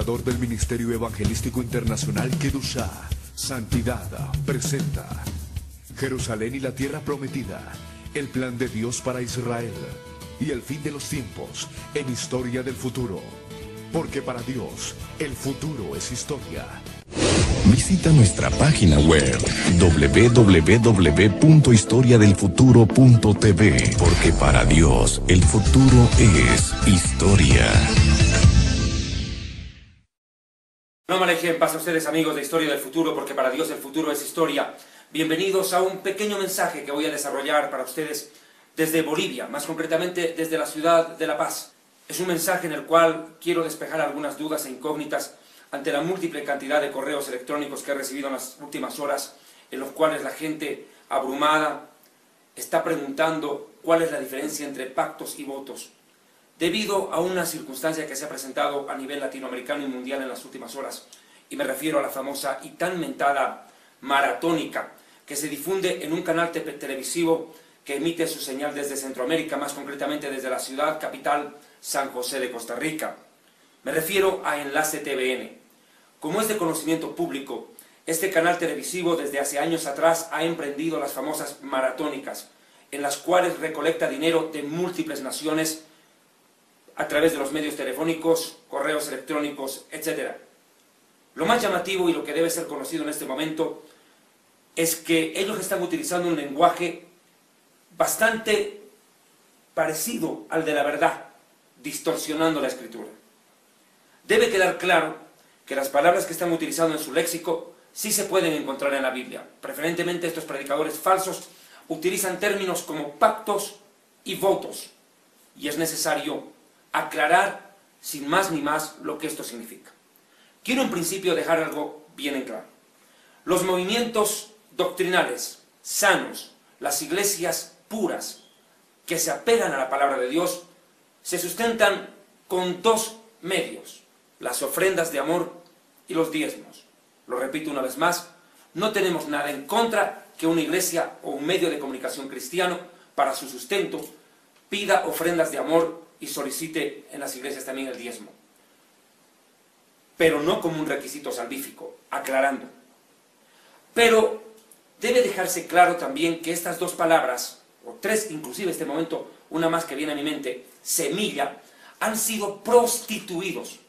fundador del Ministerio Evangelístico Internacional Kedushá, Santidad, presenta Jerusalén y la Tierra Prometida, el plan de Dios para Israel y el fin de los tiempos en Historia del Futuro. Porque para Dios, el futuro es historia. Visita nuestra página web www.historiadelfuturo.tv, porque para Dios el futuro es historia. No me alejen, paz a ustedes, amigos de Historia del Futuro, porque para Dios el futuro es historia. Bienvenidos a un pequeño mensaje que voy a desarrollar para ustedes desde Bolivia, más concretamente desde la ciudad de La Paz. Es un mensaje en el cual quiero despejar algunas dudas e incógnitas ante la múltiple cantidad de correos electrónicos que he recibido en las últimas horas, en los cuales la gente abrumada está preguntando cuál es la diferencia entre pactos y votos, debido a una circunstancia que se ha presentado a nivel latinoamericano y mundial en las últimas horas, y me refiero a la famosa y tan mentada maratónica, que se difunde en un canal televisivo que emite su señal desde Centroamérica, más concretamente desde la ciudad capital San José de Costa Rica. Me refiero a Enlace TVN. Como es de conocimiento público, este canal televisivo desde hace años atrás ha emprendido las famosas maratónicas, en las cuales recolecta dinero de múltiples naciones a través de los medios telefónicos, correos electrónicos, etc. Lo más llamativo y lo que debe ser conocido en este momento es que ellos están utilizando un lenguaje bastante parecido al de la verdad, distorsionando la escritura. Debe quedar claro que las palabras que están utilizando en su léxico sí se pueden encontrar en la Biblia. Preferentemente estos predicadores falsos utilizan términos como pactos y votos, y es necesario aclarar sin más ni más lo que esto significa. Quiero en principio dejar algo bien en claro. Los movimientos doctrinales sanos, las iglesias puras que se apegan a la palabra de Dios, se sustentan con dos medios: las ofrendas de amor y los diezmos. Lo repito una vez más, no tenemos nada en contra que una iglesia o un medio de comunicación cristiano para su sustento pida ofrendas de amor y solicite en las iglesias también el diezmo, pero no como un requisito salvífico, aclarando. Pero debe dejarse claro también que estas dos palabras, o tres inclusive en este momento, una más que viene a mi mente, semilla, han sido prostituidos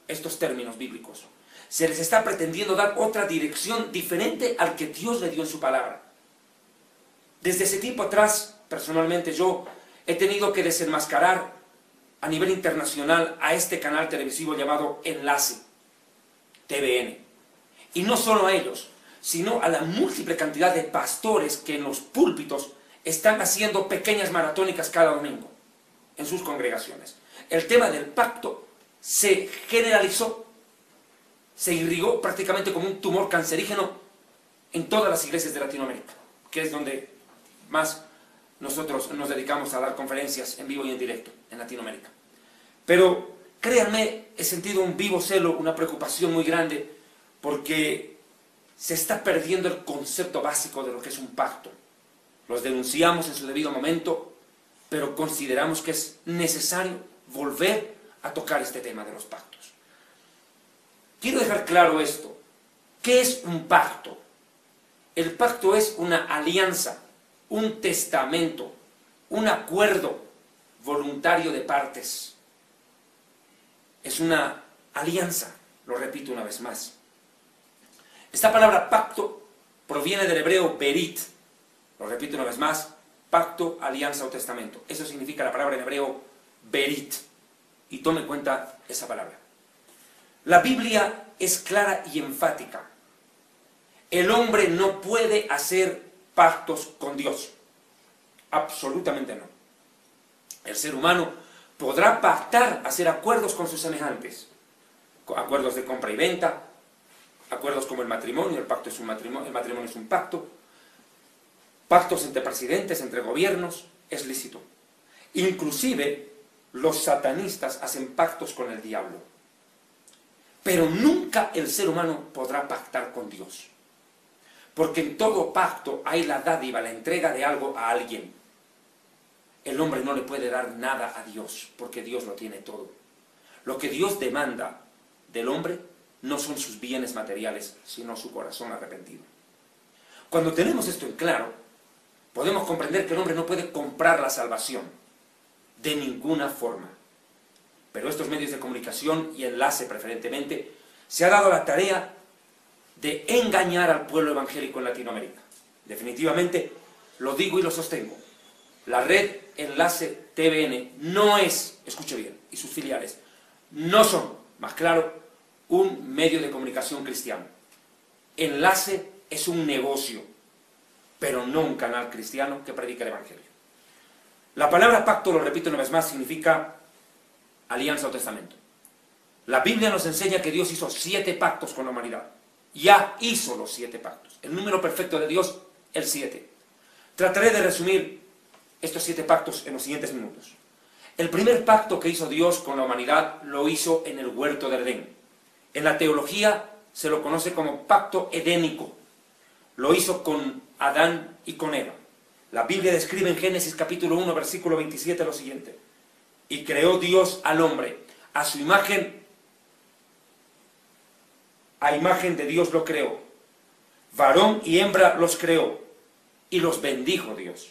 estos términos bíblicos. Se les está pretendiendo dar otra dirección diferente al que Dios le dio en su palabra. Desde ese tiempo atrás, personalmente yo he tenido que desenmascarar a nivel internacional a este canal televisivo llamado Enlace TVN. Y no solo a ellos, sino a la múltiple cantidad de pastores que en los púlpitos están haciendo pequeñas maratónicas cada domingo en sus congregaciones. El tema del pacto se generalizó, se irrigó prácticamente como un tumor cancerígeno en todas las iglesias de Latinoamérica, que es donde más nosotros nos dedicamos a dar conferencias en vivo y en directo en Latinoamérica. Pero créanme, he sentido un vivo celo, una preocupación muy grande, porque se está perdiendo el concepto básico de lo que es un pacto. Los denunciamos en su debido momento, pero consideramos que es necesario volver a tocar este tema de los pactos. Quiero dejar claro esto. ¿Qué es un pacto? El pacto es una alianza, un testamento, un acuerdo voluntario de partes. Es una alianza, lo repito una vez más. Esta palabra pacto proviene del hebreo berit, lo repito una vez más, pacto, alianza o testamento. Eso significa la palabra en hebreo berit, y tome en cuenta esa palabra. La Biblia es clara y enfática. El hombre no puede hacer pactos con Dios, absolutamente no. El ser humano podrá pactar, hacer acuerdos con sus semejantes, acuerdos de compra y venta, acuerdos como el matrimonio, el pacto es un matrimonio, el matrimonio es un pacto, pactos entre presidentes, entre gobiernos, es lícito. Inclusive los satanistas hacen pactos con el diablo. Pero nunca el ser humano podrá pactar con Dios, porque en todo pacto hay la dádiva, la entrega de algo a alguien. El hombre no le puede dar nada a Dios, porque Dios lo tiene todo. Lo que Dios demanda del hombre no son sus bienes materiales, sino su corazón arrepentido. Cuando tenemos esto en claro, podemos comprender que el hombre no puede comprar la salvación de ninguna forma. Pero estos medios de comunicación y enlace preferentemente, se ha dado la tarea de engañar al pueblo evangélico en Latinoamérica. Definitivamente, lo digo y lo sostengo, la red Enlace TVN no es, escuche bien, y sus filiales, no son, más claro, un medio de comunicación cristiano. Enlace es un negocio, pero no un canal cristiano que predica el Evangelio. La palabra pacto, lo repito una vez más, significa alianza o testamento. La Biblia nos enseña que Dios hizo 7 pactos con la humanidad. Ya hizo los 7 pactos. El número perfecto de Dios, el 7. Trataré de resumir estos 7 pactos en los siguientes minutos. El primer pacto que hizo Dios con la humanidad lo hizo en el huerto de Edén. En la teología se lo conoce como pacto edénico. Lo hizo con Adán y con Eva. La Biblia describe en Génesis capítulo 1, versículo 27 lo siguiente. Y creó Dios al hombre, a su imagen, a imagen de Dios lo creó. Varón y hembra los creó, y los bendijo Dios.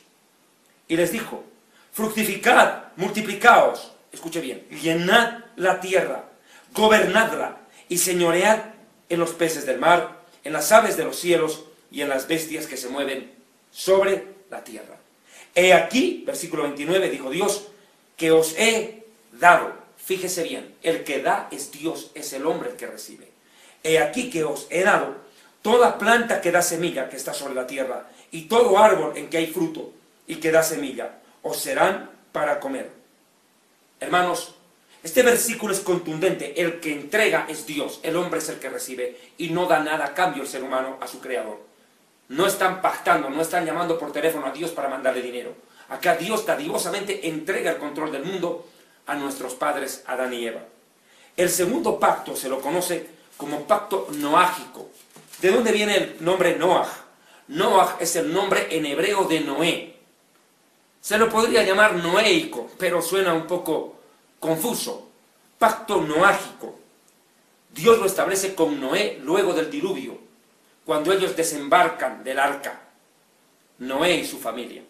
Y les dijo, fructificad, multiplicaos, escuche bien, llenad la tierra, gobernadla, y señoread en los peces del mar, en las aves de los cielos, y en las bestias que se mueven sobre la tierra. He aquí, versículo 29, dijo Dios, que os he dado, fíjese bien, el que da es Dios, es el hombre el que recibe. He aquí que os he dado toda planta que da semilla que está sobre la tierra, y todo árbol en que hay fruto y que da semilla, os serán para comer. Hermanos, este versículo es contundente, el que entrega es Dios, el hombre es el que recibe, y no da nada a cambio el ser humano a su creador. No están pactando, no están llamando por teléfono a Dios para mandarle dinero. Acá Dios dadivosamente entrega el control del mundo a nuestros padres Adán y Eva. El segundo pacto se lo conoce como pacto noágico. ¿De dónde viene el nombre Noaj? Noaj es el nombre en hebreo de Noé. Se lo podría llamar noéico, pero suena un poco confuso. Pacto noágico. Dios lo establece con Noé luego del diluvio, cuando ellos desembarcan del arca, Noé y su familia.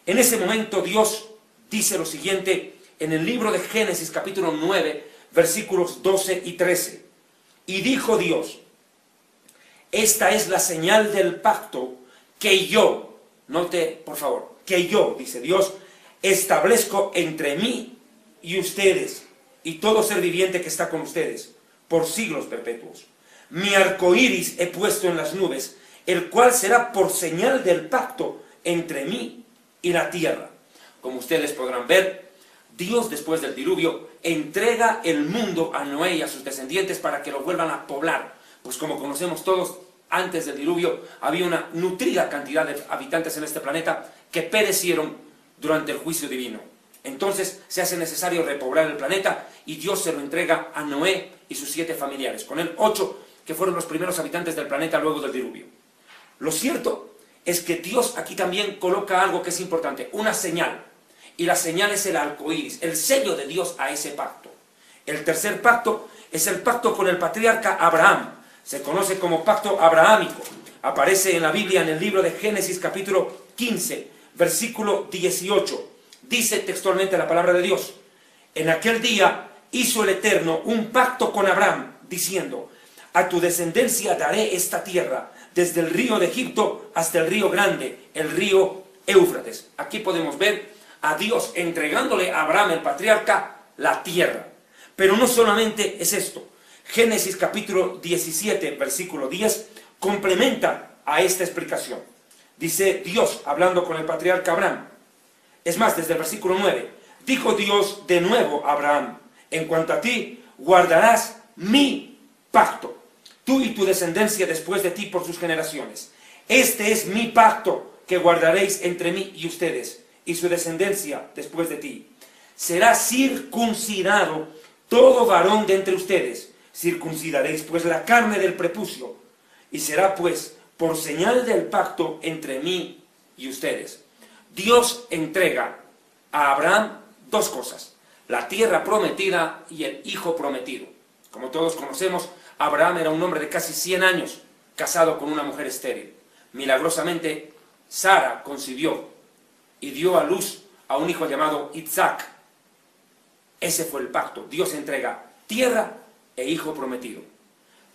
En ese momento Dios dice lo siguiente en el libro de Génesis capítulo 9, versículos 12 y 13. Y dijo Dios, esta es la señal del pacto que yo, note por favor, que yo, dice Dios, establezco entre mí y ustedes y todo ser viviente que está con ustedes por siglos perpetuos. Mi arco iris he puesto en las nubes, el cual será por señal del pacto entre mí y la tierra. Como ustedes podrán ver, Dios después del diluvio entrega el mundo a Noé y a sus descendientes para que lo vuelvan a poblar. Pues como conocemos todos, antes del diluvio había una nutrida cantidad de habitantes en este planeta que perecieron durante el juicio divino. Entonces se hace necesario repoblar el planeta y Dios se lo entrega a Noé y sus 7 familiares, con él 8 que fueron los primeros habitantes del planeta luego del diluvio. Lo cierto es que Dios aquí también coloca algo que es importante, una señal. Y la señal es el arco iris, el sello de Dios a ese pacto. El tercer pacto es el pacto con el patriarca Abraham. Se conoce como pacto abrahámico. Aparece en la Biblia en el libro de Génesis capítulo 15, versículo 18. Dice textualmente la palabra de Dios. En aquel día hizo el Eterno un pacto con Abraham, diciendo, a tu descendencia daré esta tierra, desde el río de Egipto hasta el río grande, el río Éufrates. Aquí podemos ver a Dios entregándole a Abraham, el patriarca, la tierra. Pero no solamente es esto. Génesis capítulo 17, versículo 10, complementa a esta explicación. Dice Dios, hablando con el patriarca Abraham. Es más, desde el versículo 9, dijo Dios de nuevo a Abraham, en cuanto a ti, guardarás mi pacto, tú y tu descendencia después de ti por sus generaciones. Este es mi pacto que guardaréis entre mí y ustedes, y su descendencia después de ti. Será circuncidado todo varón de entre ustedes. Circuncidaréis pues la carne del prepucio, y será pues por señal del pacto entre mí y ustedes. Dios entrega a Abraham 2 cosas, la tierra prometida y el hijo prometido. Como todos conocemos, Abraham era un hombre de casi 100 años, casado con una mujer estéril. Milagrosamente, Sara concibió y dio a luz a un hijo llamado Isaac. Ese fue el pacto. Dios entrega tierra e hijo prometido.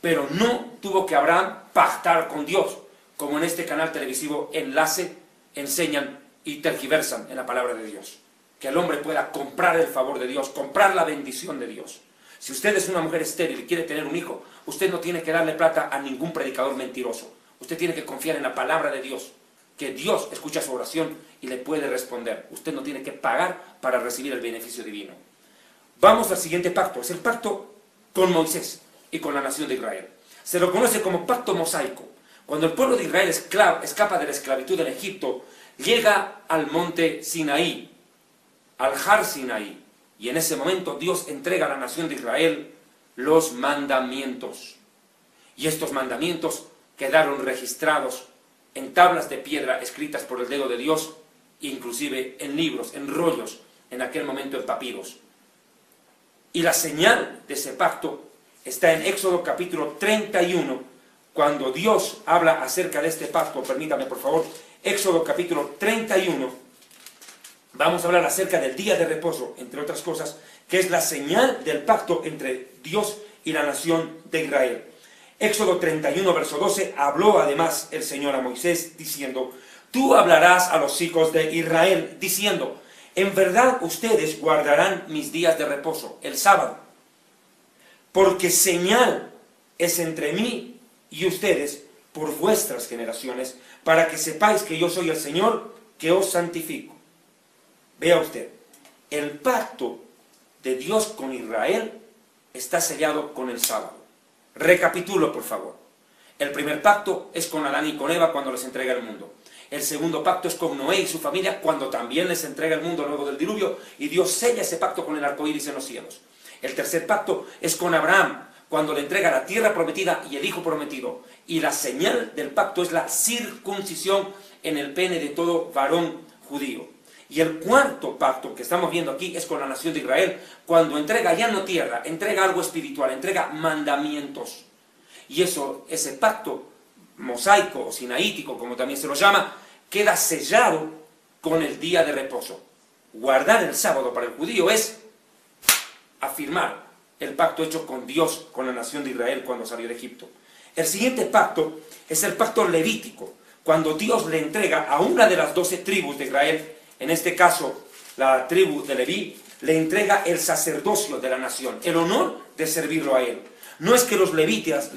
Pero no tuvo que Abraham pactar con Dios, como en este canal televisivo Enlace enseñan y tergiversan en la palabra de Dios. Que el hombre pueda comprar el favor de Dios, comprar la bendición de Dios. Si usted es una mujer estéril y quiere tener un hijo, usted no tiene que darle plata a ningún predicador mentiroso. Usted tiene que confiar en la palabra de Dios, que Dios escucha su oración y le puede responder. Usted no tiene que pagar para recibir el beneficio divino. Vamos al siguiente pacto. Es el pacto con Moisés y con la nación de Israel. Se lo conoce como pacto mosaico. Cuando el pueblo de Israel escapa de la esclavitud en Egipto, llega al monte Sinaí, al Har Sinaí, y en ese momento Dios entrega a la nación de Israel los mandamientos. Y estos mandamientos quedaron registrados en tablas de piedra escritas por el dedo de Dios, inclusive en libros, en rollos, en aquel momento en papiros. Y la señal de ese pacto está en Éxodo capítulo 31, cuando Dios habla acerca de este pacto. Permítame, por favor, Éxodo capítulo 31, vamos a hablar acerca del día de reposo, entre otras cosas, que es la señal del pacto entre Dios y la nación de Israel. Éxodo 31, verso 12, habló además el Señor a Moisés, diciendo, tú hablarás a los hijos de Israel, diciendo, en verdad ustedes guardarán mis días de reposo, el sábado, porque señal es entre mí y ustedes por vuestras generaciones, para que sepáis que yo soy el Señor que os santifico. Vea usted, el pacto de Dios con Israel está sellado con el sábado. Recapitulo, por favor. El primer pacto es con Adán y con Eva cuando les entrega el mundo. El segundo pacto es con Noé y su familia cuando también les entrega el mundo luego del diluvio, y Dios sella ese pacto con el arco iris en los cielos. El tercer pacto es con Abraham cuando le entrega la tierra prometida y el hijo prometido. Y la señal del pacto es la circuncisión en el pene de todo varón judío. Y el cuarto pacto que estamos viendo aquí es con la nación de Israel, cuando entrega ya no tierra, entrega algo espiritual, entrega mandamientos. Y ese pacto mosaico o sinaítico, como también se lo llama, queda sellado con el día de reposo. Guardar el sábado para el judío es afirmar el pacto hecho con Dios, con la nación de Israel cuando salió de Egipto. El siguiente pacto es el pacto levítico, cuando Dios le entrega a una de las 12 tribus de Israel, en este caso la tribu de Leví, le entrega el sacerdocio de la nación, el honor de servirlo a él. No es que los levitas,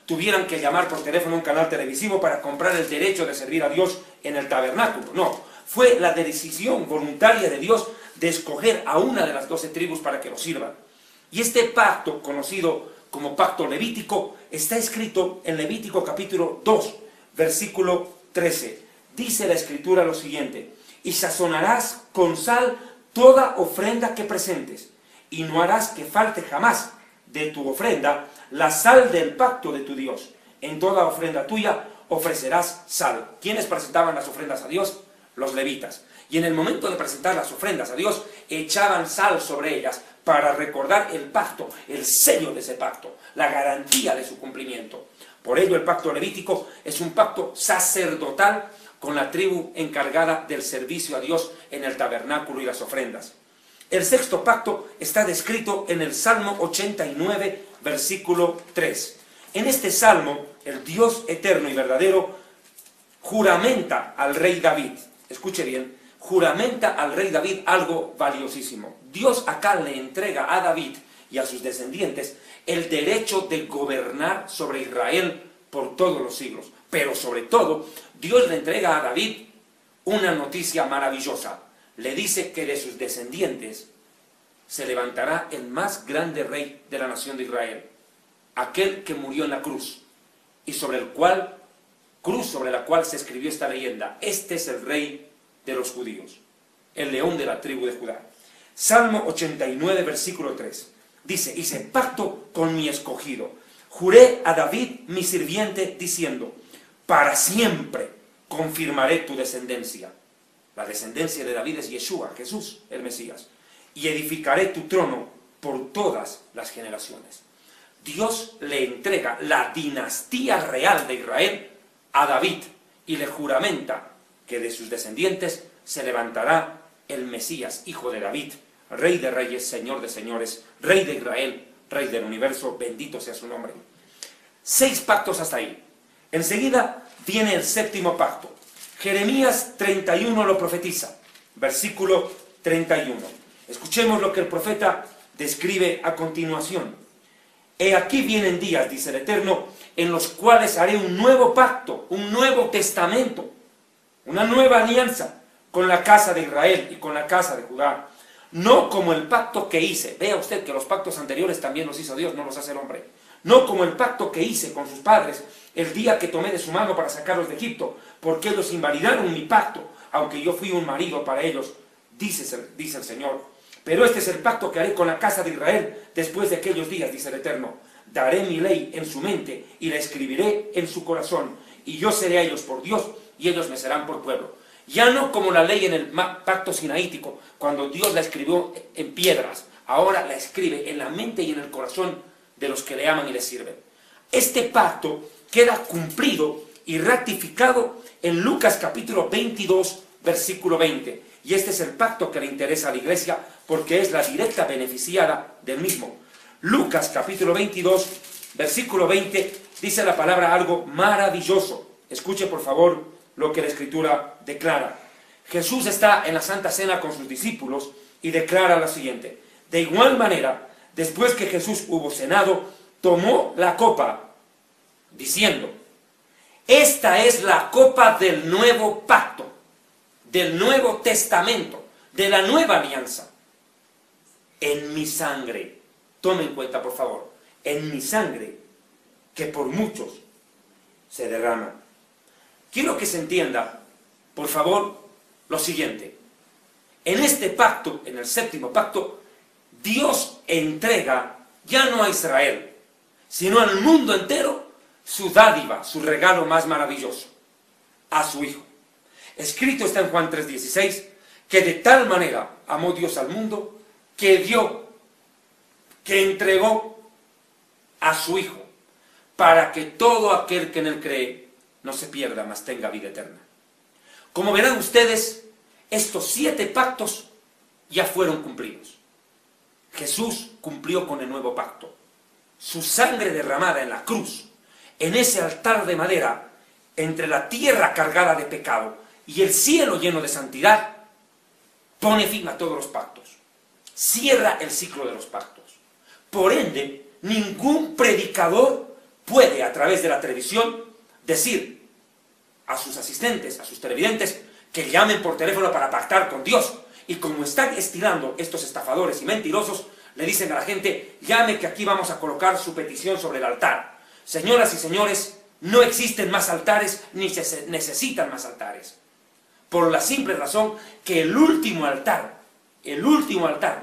tuvieran que llamar por teléfono a un canal televisivo para comprar el derecho de servir a Dios en el tabernáculo, no. Fue la decisión voluntaria de Dios de escoger a una de las 12 tribus para que lo sirvan. Y este pacto, conocido como pacto levítico, está escrito en Levítico capítulo 2, versículo 13. Dice la Escritura lo siguiente: y sazonarás con sal toda ofrenda que presentes, y no harás que falte jamás de tu ofrenda la sal del pacto de tu Dios. En toda ofrenda tuya ofrecerás sal. ¿Quiénes presentaban las ofrendas a Dios? Los levitas. Y en el momento de presentar las ofrendas a Dios, echaban sal sobre ellas para recordar el pacto, el sello de ese pacto, la garantía de su cumplimiento. Por ello el pacto levítico es un pacto sacerdotal con la tribu encargada del servicio a Dios en el tabernáculo y las ofrendas. El sexto pacto está descrito en el Salmo 89, versículo 3. En este salmo, el Dios eterno y verdadero juramenta al rey David. Escuche bien, juramenta al rey David algo valiosísimo. Dios acá le entrega a David y a sus descendientes el derecho de gobernar sobre Israel por todos los siglos. Pero sobre todo, Dios le entrega a David una noticia maravillosa. Le dice que de sus descendientes se levantará el más grande rey de la nación de Israel, aquel que murió en la cruz, y sobre la cual se escribió esta leyenda: este es el rey de los judíos, el león de la tribu de Judá. Salmo 89, versículo 3, dice: hice pacto con mi escogido, juré a David mi sirviente, diciendo: para siempre confirmaré tu descendencia. La descendencia de David es Yeshua, Jesús, el Mesías. Y edificaré tu trono por todas las generaciones. Dios le entrega la dinastía real de Israel a David y le juramenta que de sus descendientes se levantará el Mesías, hijo de David, Rey de reyes, Señor de señores, Rey de Israel, Rey del universo, bendito sea su nombre. 6 pactos hasta ahí. Enseguida viene el 7º pacto. Jeremías 31 lo profetiza, versículo 31. Escuchemos lo que el profeta describe a continuación. He aquí vienen días, dice el Eterno, en los cuales haré un nuevo pacto, un nuevo testamento, una nueva alianza con la casa de Israel y con la casa de Judá. No como el pacto que hice. Vea usted que los pactos anteriores también los hizo Dios, no los hace el hombre. No como el pacto que hice con sus padres el día que tomé de su mano para sacarlos de Egipto, porque ellos invalidaron mi pacto, aunque yo fui un marido para ellos, dice el Señor. Pero este es el pacto que haré con la casa de Israel después de aquellos días, dice el Eterno. Daré mi ley en su mente y la escribiré en su corazón, y yo seré a ellos por Dios, y ellos me serán por pueblo. Ya no como la ley en el pacto sinaítico, cuando Dios la escribió en piedras, ahora la escribe en la mente y en el corazón de los que le aman y le sirven. Este pacto queda cumplido y ratificado en Lucas capítulo 22, versículo 20. Y este es el pacto que le interesa a la iglesia, porque es la directa beneficiada del mismo. Lucas capítulo 22, versículo 20, dice la palabra algo maravilloso. Escuche por favor lo que la Escritura declara. Jesús está en la Santa Cena con sus discípulos y declara lo siguiente. De igual manera, después que Jesús hubo cenado, tomó la copa, diciendo, esta es la copa del nuevo pacto, del nuevo testamento, de la nueva alianza. En mi sangre, tome en cuenta por favor, en mi sangre, que por muchos se derrama. Quiero que se entienda, por favor, lo siguiente. En este pacto, en el 7º pacto, Dios entrega ya no a Israel, sino al mundo entero, su dádiva, su regalo más maravilloso, a su Hijo. Escrito está en Juan 3:16, que de tal manera amó Dios al mundo, que dio, que entregó a su Hijo, para que todo aquel que en él cree no se pierda, mas tenga vida eterna. Como verán ustedes, estos 7 pactos ya fueron cumplidos. Jesús cumplió con el nuevo pacto. Su sangre derramada en la cruz, en ese altar de madera, entre la tierra cargada de pecado y el cielo lleno de santidad, pone fin a todos los pactos. Cierra el ciclo de los pactos. Por ende, ningún predicador puede, a través de la televisión, decir a sus asistentes, a sus televidentes, que llamen por teléfono para pactar con Dios. Y como están estirando estos estafadores y mentirosos, le dicen a la gente, llame que aquí vamos a colocar su petición sobre el altar. Señoras y señores, no existen más altares, ni se necesitan más altares. Por la simple razón que el último altar,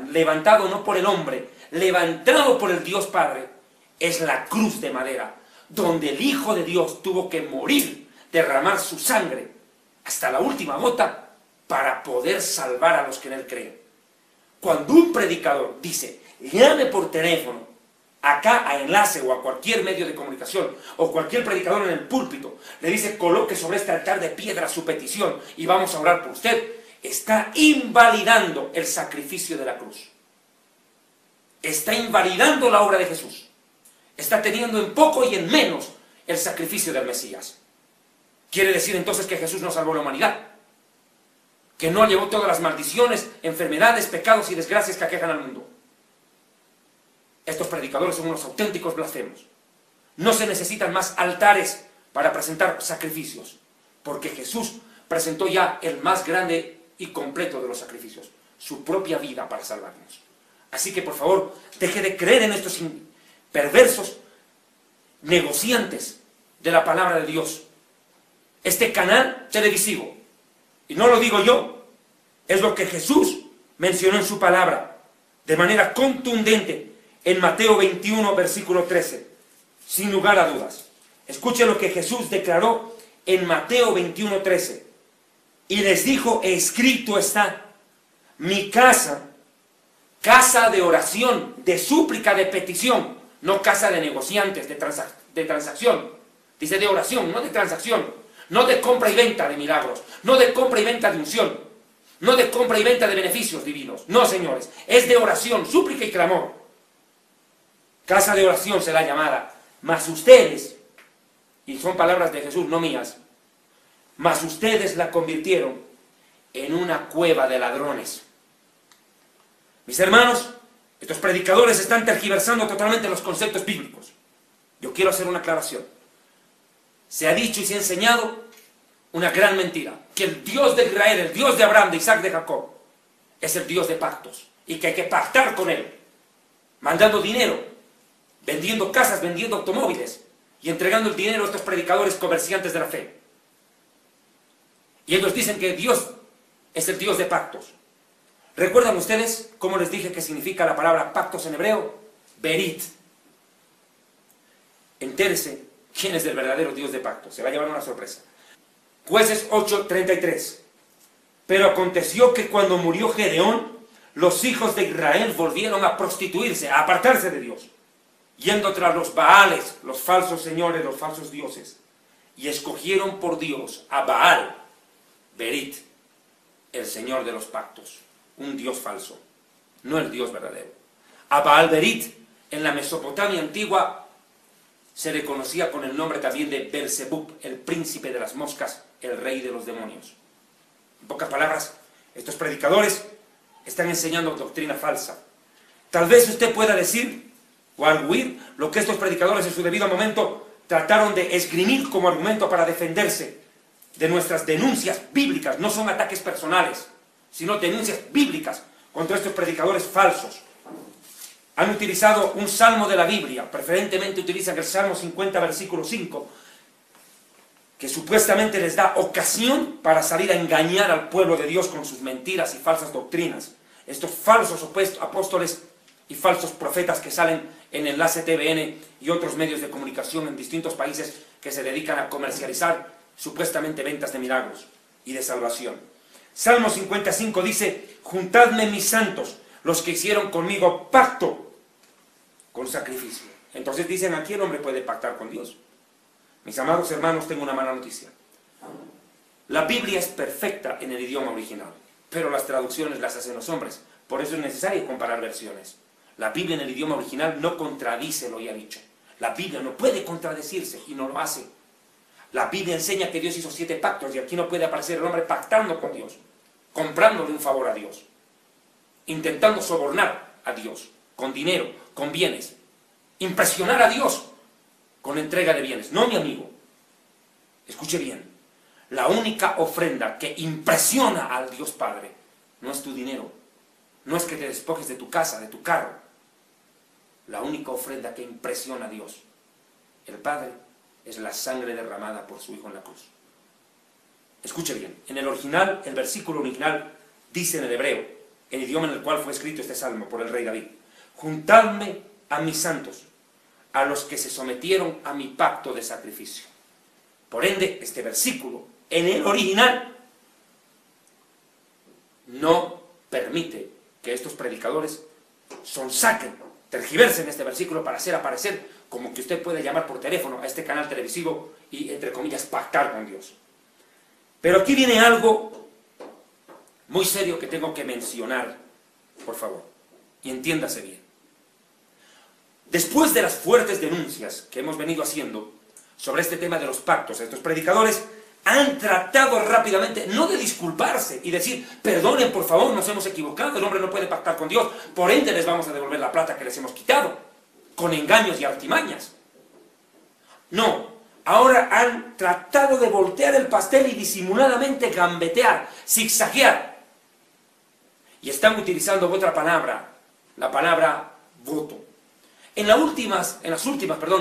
levantado no por el hombre, levantado por el Dios Padre, es la cruz de madera, donde el Hijo de Dios tuvo que morir, derramar su sangre hasta la última gota para poder salvar a los que en él creen. Cuando un predicador dice, llame por teléfono, acá a Enlace o a cualquier medio de comunicación, o cualquier predicador en el púlpito, le dice, coloque sobre este altar de piedra su petición y vamos a orar por usted, está invalidando el sacrificio de la cruz. Está invalidando la obra de Jesús. Está teniendo en poco y en menos el sacrificio del Mesías. Quiere decir entonces que Jesús no salvó a la humanidad, que no llevó todas las maldiciones, enfermedades, pecados y desgracias que aquejan al mundo. Estos predicadores son unos auténticos blasfemos. No se necesitan más altares para presentar sacrificios, porque Jesús presentó ya el más grande y completo de los sacrificios, su propia vida para salvarnos. Así que por favor, deje de creer en estos perversos negociantes de la palabra de Dios. Este canal televisivo, y no lo digo yo, es lo que Jesús mencionó en su palabra, de manera contundente, en Mateo 21, versículo 13, sin lugar a dudas. Escuchen lo que Jesús declaró en Mateo 21, 13. Y les dijo, escrito está, mi casa casa de oración, de súplica, de petición, no casa de negociantes, de transacción. Dice de oración, no de transacción, no de compra y venta de milagros, no de compra y venta de unción, no de compra y venta de beneficios divinos. No, señores, es de oración, súplica y clamor. Casa de oración será llamada. Mas ustedes, y son palabras de Jesús, no mías, mas ustedes la convirtieron en una cueva de ladrones. Mis hermanos, estos predicadores están tergiversando totalmente los conceptos bíblicos. Yo quiero hacer una aclaración. Se ha dicho y se ha enseñado una gran mentira, que el Dios de Israel, el Dios de Abraham, de Isaac, de Jacob, es el Dios de pactos, y que hay que pactar con Él, mandando dinero, vendiendo casas, vendiendo automóviles, y entregando el dinero a estos predicadores comerciantes de la fe. Y ellos dicen que Dios es el Dios de pactos. ¿Recuerdan ustedes cómo les dije que significa la palabra pactos en hebreo? Berit. Entérese quién es el verdadero Dios de pactos. Se va a llevar una sorpresa. Jueces 8:33. Pero aconteció que cuando murió Gedeón, los hijos de Israel volvieron a prostituirse, a apartarse de Dios, yendo tras los Baales, los falsos señores, los falsos dioses, y escogieron por Dios a Baal, Berit, el señor de los pactos, un Dios falso, no el Dios verdadero. A Baal Berit, en la Mesopotamia antigua, se le conocía con el nombre también de Belzebub, el príncipe de las moscas, el rey de los demonios. En pocas palabras, estos predicadores están enseñando doctrina falsa. Tal vez usted pueda decir o arguir lo que estos predicadores en su debido momento trataron de esgrimir como argumento para defenderse de nuestras denuncias bíblicas. No son ataques personales, sino denuncias bíblicas contra estos predicadores falsos. Han utilizado un salmo de la Biblia, preferentemente utilizan el Salmo 50, versículo 5, que supuestamente les da ocasión para salir a engañar al pueblo de Dios con sus mentiras y falsas doctrinas. Estos falsos apóstoles y falsos profetas que salen en Enlace TVN y otros medios de comunicación en distintos países que se dedican a comercializar supuestamente ventas de milagros y de salvación. Salmo 55 dice: juntadme mis santos, los que hicieron conmigo pacto con sacrificio. Entonces dicen, aquí el hombre puede pactar con Dios. Mis amados hermanos, tengo una mala noticia. La Biblia es perfecta en el idioma original, pero las traducciones las hacen los hombres. Por eso es necesario comparar versiones. La Biblia en el idioma original no contradice lo ya dicho. La Biblia no puede contradecirse y no lo hace. La Biblia enseña que Dios hizo 7 pactos y aquí no puede aparecer el hombre pactando con Dios, comprándole un favor a Dios, intentando sobornar a Dios con dinero, con bienes, impresionar a Dios con entrega de bienes. No, mi amigo, escuche bien, la única ofrenda que impresiona al Dios Padre no es tu dinero, no es que te despojes de tu casa, de tu carro. La única ofrenda que impresiona a Dios, el Padre, es la sangre derramada por su Hijo en la cruz. Escuche bien, en el original, el versículo original dice en el hebreo, el idioma en el cual fue escrito este salmo por el rey David: juntadme a mis santos, a los que se sometieron a mi pacto de sacrificio. Por ende, este versículo, en el original, no permite que estos predicadores sonsaquen, tergiversen este versículo para hacer aparecer como que usted puede llamar por teléfono a este canal televisivo y, entre comillas, pactar con Dios. Pero aquí viene algo muy serio que tengo que mencionar, por favor, y entiéndase bien. Después de las fuertes denuncias que hemos venido haciendo sobre este tema de los pactos, estos predicadores han tratado rápidamente, no de disculparse y decir, perdonen por favor, nos hemos equivocado, el hombre no puede pactar con Dios, por ende les vamos a devolver la plata que les hemos quitado, con engaños y artimañas. No, ahora han tratado de voltear el pastel y disimuladamente gambetear, zigzaguear. Y están utilizando otra palabra, la palabra voto. En las últimas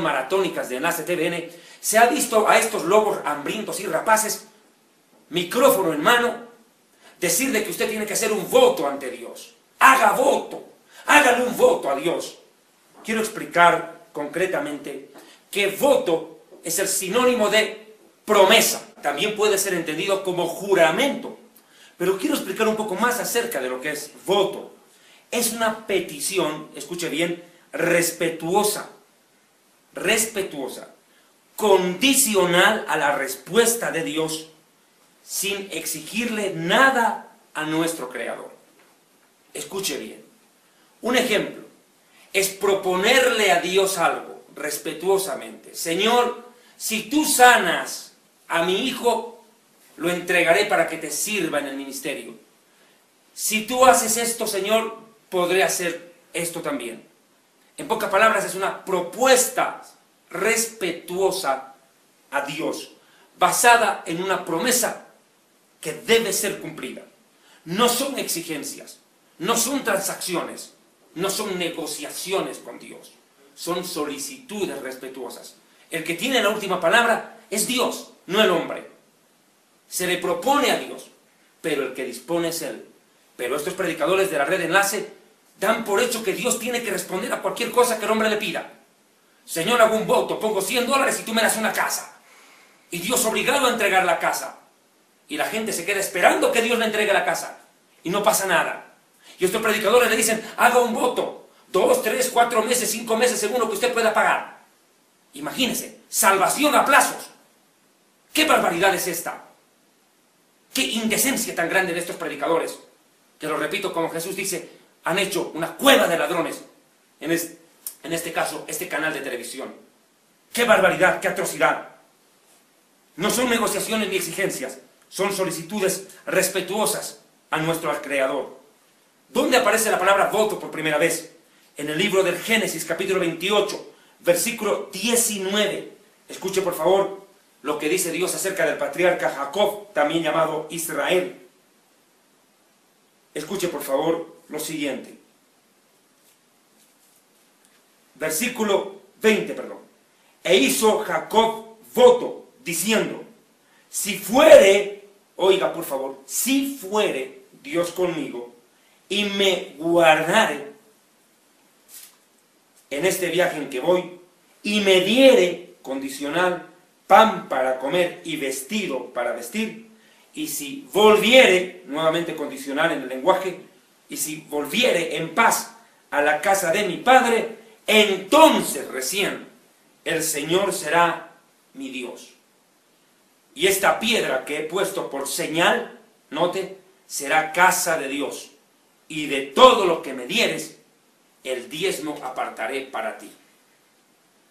maratónicas de Enlace TVN se ha visto a estos lobos hambrientos y rapaces, micrófono en mano, decirle que usted tiene que hacer un voto ante Dios. Haga voto, hágale un voto a Dios. Quiero explicar concretamente que voto es el sinónimo de promesa. También puede ser entendido como juramento. Pero quiero explicar un poco más acerca de lo que es voto. es una petición, escuche bien, respetuosa, condicional a la respuesta de Dios, sin exigirle nada a nuestro Creador. Escuche bien. Un ejemplo es proponerle a Dios algo respetuosamente. Señor, si tú sanas a mi hijo, lo entregaré para que te sirva en el ministerio. Si tú haces esto, Señor, podré hacer esto también. En pocas palabras, es una propuesta respetuosa a Dios, basada en una promesa que debe ser cumplida. No son exigencias, no son transacciones, no son negociaciones con Dios, son solicitudes respetuosas. El que tiene la última palabra es Dios, no el hombre. Se le propone a Dios, pero el que dispone es Él. Pero estos predicadores de la red Enlace dan por hecho que Dios tiene que responder a cualquier cosa que el hombre le pida. Señor, hago un voto, pongo $100 y tú me das una casa. Y Dios obligado a entregar la casa. Y la gente se queda esperando que Dios le entregue la casa. Y no pasa nada. Y estos predicadores le dicen, haga un voto. 2, 3, 4 meses, 5 meses, según lo que usted pueda pagar. Imagínese, salvación a plazos. ¿Qué barbaridad es esta? ¿Qué indecencia tan grande de estos predicadores? Que lo repito, como Jesús dice, han hecho una cueva de ladrones. En este caso, este canal de televisión. ¡Qué barbaridad, qué atrocidad! No son negociaciones ni exigencias, son solicitudes respetuosas a nuestro Creador. ¿Dónde aparece la palabra voto por primera vez? En el libro del Génesis, capítulo 28, versículo 19. Escuche por favor lo que dice Dios acerca del patriarca Jacob, también llamado Israel. Escuche por favor lo siguiente. Versículo 20, perdón. E hizo Jacob voto, diciendo, si fuere, oiga por favor, si fuere Dios conmigo y me guardare en este viaje en que voy y me diere, condicional, pan para comer y vestido para vestir, y si volviere, nuevamente condicional en el lenguaje, y si volviere en paz a la casa de mi padre, entonces recién el Señor será mi Dios. Y esta piedra que he puesto por señal, note, será casa de Dios. Y de todo lo que me dieres, el diezmo apartaré para ti.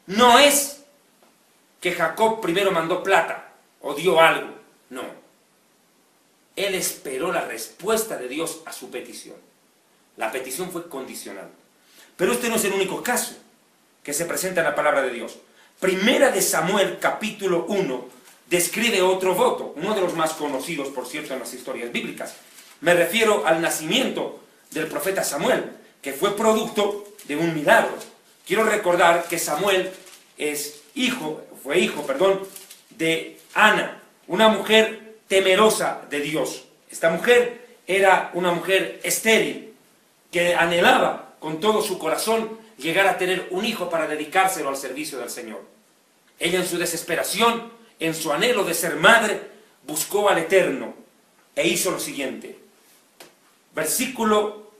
No es que Jacob primero mandó plata o dio algo, no. Él esperó la respuesta de Dios a su petición. La petición fue condicional. Pero este no es el único caso que se presenta en la palabra de Dios. Primera de Samuel, capítulo 1, describe otro voto, uno de los más conocidos, por cierto, en las historias bíblicas. Me refiero al nacimiento del profeta Samuel, que fue producto de un milagro. Quiero recordar que Samuel fue hijo de Ana, una mujer temerosa de Dios. Esta mujer era una mujer estéril, que anhelaba con todo su corazón llegar a tener un hijo para dedicárselo al servicio del Señor. Ella en su desesperación, en su anhelo de ser madre, buscó al Eterno e hizo lo siguiente. Versículo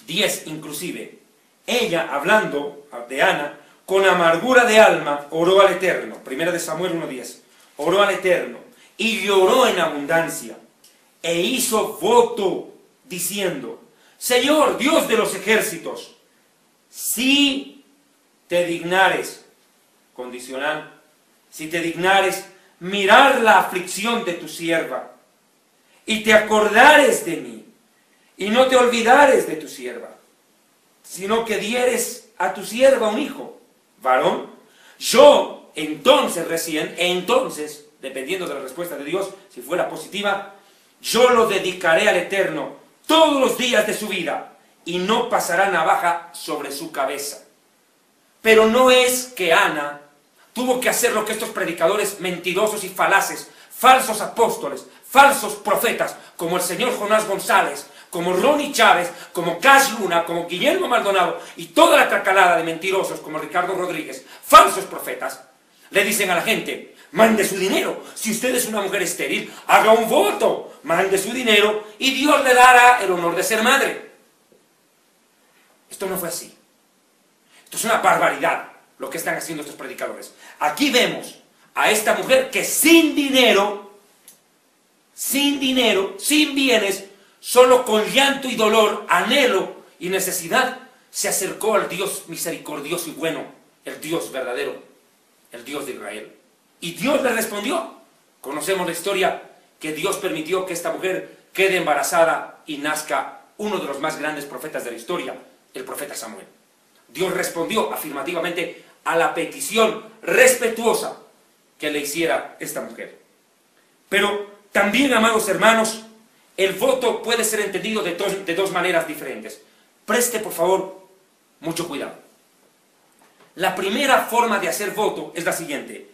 10 inclusive. Ella, hablando de Ana, con amargura de alma, oró al Eterno. Primera de Samuel 1:10. Oró al Eterno y lloró en abundancia e hizo voto diciendo, Señor, Dios de los ejércitos, si te dignares, condicional, si te dignares mirar la aflicción de tu sierva, y te acordares de mí, y no te olvidares de tu sierva, sino que dieres a tu sierva un hijo, varón, yo entonces dependiendo de la respuesta de Dios, si fuera positiva, yo lo dedicaré al Eterno todos los días de su vida, y no pasará navaja sobre su cabeza. Pero no es que Ana tuvo que hacer lo que estos predicadores mentirosos y falaces, falsos apóstoles, falsos profetas, como el señor Jonás González, como Ronnie Chávez, como Cash Luna, como Guillermo Maldonado, y toda la tracalada de mentirosos como Ricardo Rodríguez, falsos profetas, le dicen a la gente, mande su dinero. Si usted es una mujer estéril, haga un voto, mande su dinero y Dios le dará el honor de ser madre. Esto no fue así. Esto es una barbaridad lo que están haciendo estos predicadores. Aquí vemos a esta mujer que sin dinero, sin bienes, solo con llanto y dolor, anhelo y necesidad, se acercó al Dios misericordioso y bueno, el Dios verdadero, el Dios de Israel. Y Dios le respondió. Conocemos la historia que Dios permitió que esta mujer quede embarazada y nazca uno de los más grandes profetas de la historia, el profeta Samuel. Dios respondió afirmativamente a la petición respetuosa que le hiciera esta mujer. Pero también, amados hermanos, el voto puede ser entendido de dos maneras diferentes. Preste, por favor, mucho cuidado. La primera forma de hacer voto es la siguiente: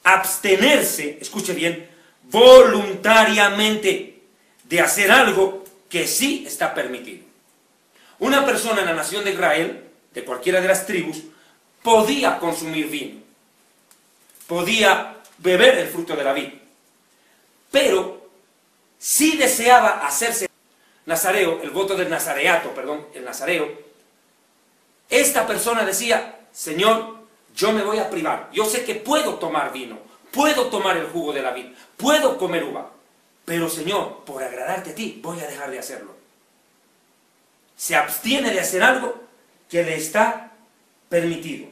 abstenerse, escuche bien, voluntariamente de hacer algo que sí está permitido. Una persona en la nación de Israel, de cualquiera de las tribus, podía consumir vino, podía beber el fruto de la vid, pero si deseaba hacerse nazareo, el voto del nazareato, perdón, el nazareo, esta persona decía: Señor, yo me voy a privar, yo sé que puedo tomar vino, puedo tomar el jugo de la vid, puedo comer uva, pero Señor, por agradarte a ti, voy a dejar de hacerlo. Se abstiene de hacer algo que le está permitido.